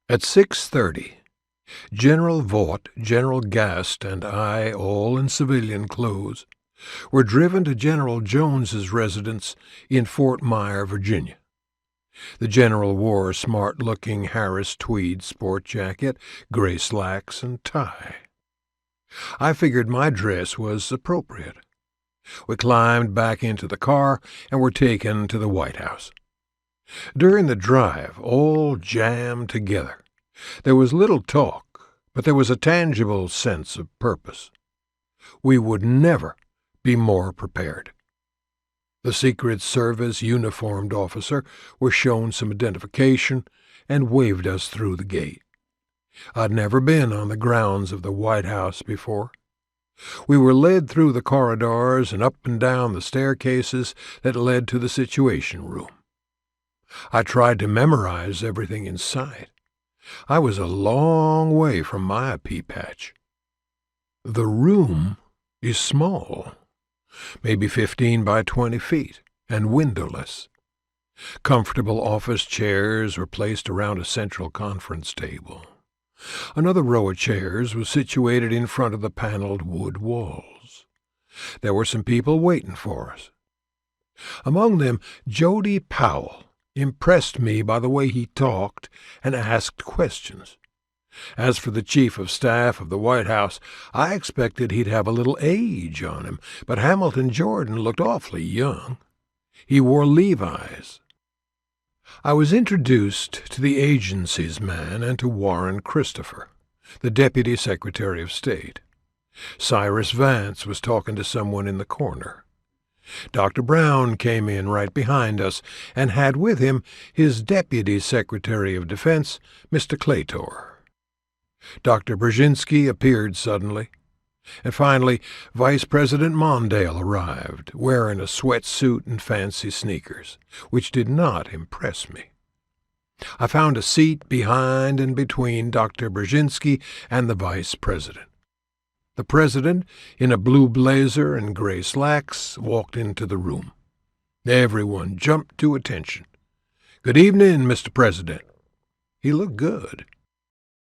At 6:30, General Vaught, General Gast, and I, all in civilian clothes, were driven to General Jones's residence in Fort Myer, Virginia. The general wore a smart-looking Harris tweed sport jacket, gray slacks, and tie. I figured my dress was appropriate. We climbed back into the car and were taken to the White House. During the drive, all jammed together, there was little talk, but there was a tangible sense of purpose. We would never be more prepared. The Secret Service uniformed officer was shown some identification and waved us through the gate. I'd never been on the grounds of the White House before. We were led through the corridors and up and down the staircases that led to the Situation Room. I tried to memorize everything in sight. I was a long way from my pea patch. The room is small, maybe 15 by 20 feet, and windowless. Comfortable office chairs were placed around a central conference table. Another row of chairs was situated in front of the paneled wood walls. There were some people waiting for us. Among them, Jody Powell impressed me by the way he talked and asked questions. As for the Chief of Staff of the White House, I expected he'd have a little age on him, but Hamilton Jordan looked awfully young. He wore Levi's. I was introduced to the agency's man and to Warren Christopher, the Deputy Secretary of State. Cyrus Vance was talking to someone in the corner. Dr. Brown came in right behind us and had with him his Deputy Secretary of Defense, Mr. Claytor. Dr. Brzezinski appeared suddenly, and finally Vice President Mondale arrived, wearing a sweatsuit and fancy sneakers, which did not impress me. I found a seat behind and between Dr. Brzezinski and the Vice President. The President, in a blue blazer and gray slacks, walked into the room. Everyone jumped to attention. "Good evening, Mr. President." He looked good.